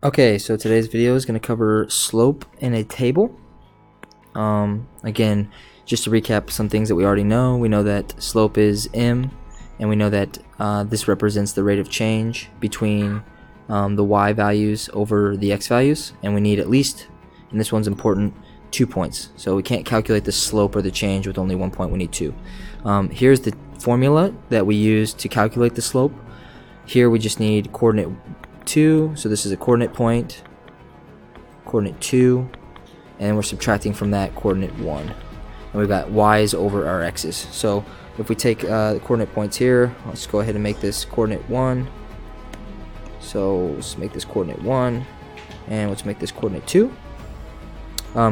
Okay, so today's video is going to cover slope in a table. Again, just to recap some things that we already know. We know that slope is m, and we know that this represents the rate of change between the y values over the x values, and we need at least, and this one's important, 2 points. So we can't calculate the slope or the change with only 1 point, we need 2. Here's the formula that we use to calculate the slope. Here we just need coordinate 2, so this is a coordinate point, coordinate 2, and we're subtracting from that coordinate 1, and we've got y's over our x's. So if we take the coordinate points here, let's go ahead and make this coordinate 1, so let's make this coordinate 1, and let's make this coordinate 2.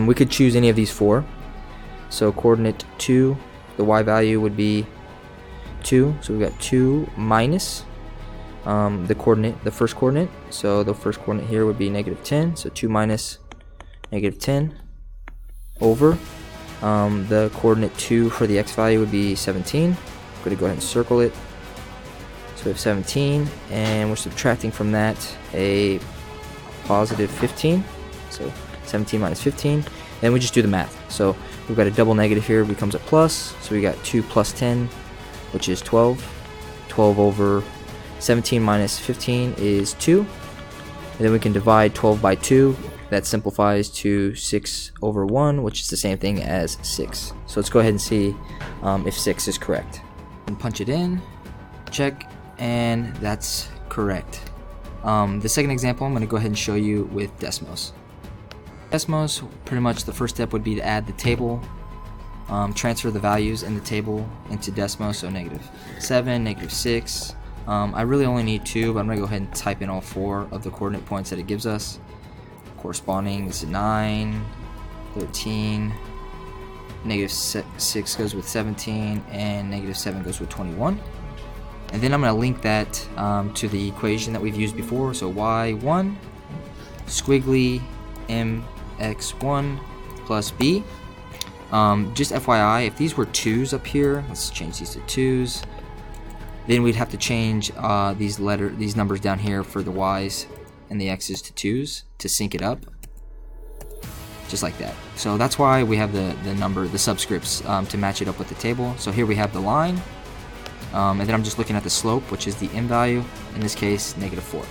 We could choose any of these 4. So coordinate 2, the y value would be 2, so we've got 2 minus the first coordinate, so the first coordinate here would be -10, so 2 minus -10 over the coordinate 2 for the x value would be 17. I'm going to go ahead and circle it. So we have 17, and we're subtracting from that a positive 15, so 17 minus 15, and we just do the math. So we've got a double negative here, becomes a plus, so we got 2 plus 10, which is 12. 12 over 17 minus 15 is 2, and then we can divide 12 by 2. That simplifies to 6 over 1, which is the same thing as 6. So let's go ahead and see if 6 is correct. And punch it in, check, and that's correct. The second example I'm going to go ahead and show you with Desmos. Desmos, pretty much the first step would be to add the table, transfer the values in the table into Desmos, so -7, -6. I really only need 2, but I'm going to go ahead and type in all 4 of the coordinate points that it gives us. Corresponding is 9, 13, -6 goes with 17, and -7 goes with 21. And then I'm going to link that to the equation that we've used before, so y1 squiggly mx1 plus b. Just FYI, if these were 2's up here, let's change these to 2's. Then we'd have to change these numbers down here for the y's and the x's to 2's to sync it up, just like that. So that's why we have the subscripts to match it up with the table. So here we have the line, and then I'm just looking at the slope, which is the m value, in this case -4.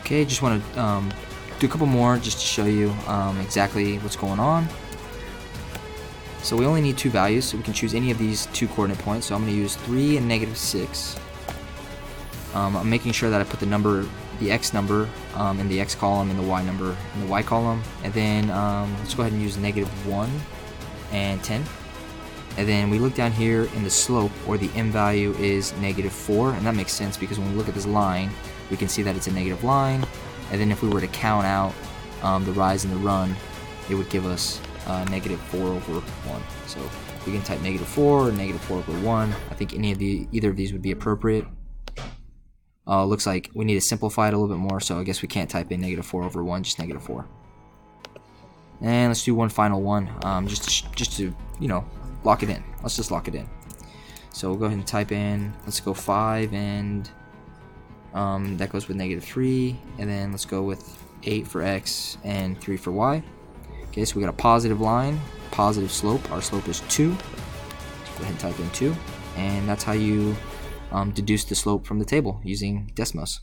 Okay, just want to do a couple more just to show you exactly what's going on. So we only need 2 values, so we can choose any of these 2 coordinate points. So I'm going to use 3 and -6. I'm making sure that I put the x number in the x column and the y number in the y column. And then let's go ahead and use -1 and 10. And then we look down here in the slope, where the m value is -4, and that makes sense because when we look at this line, we can see that it's a negative line. And then if we were to count out the rise and the run, it would give us -4 over 1. So we can type -4 or -4 over 1. I think either of these would be appropriate. Looks like we need to simplify it a little bit more, so I guess we can't type in -4 over 1, just -4. And let's do one final one, just to lock it in. Let's just lock it in. So we'll go ahead and type in, let's go 5, and that goes with -3, and then let's go with 8 for x and 3 for y. Okay, so we got a positive line, positive slope. Our slope is 2. Let's go ahead and type in 2, and that's how you deduce the slope from the table using Desmos.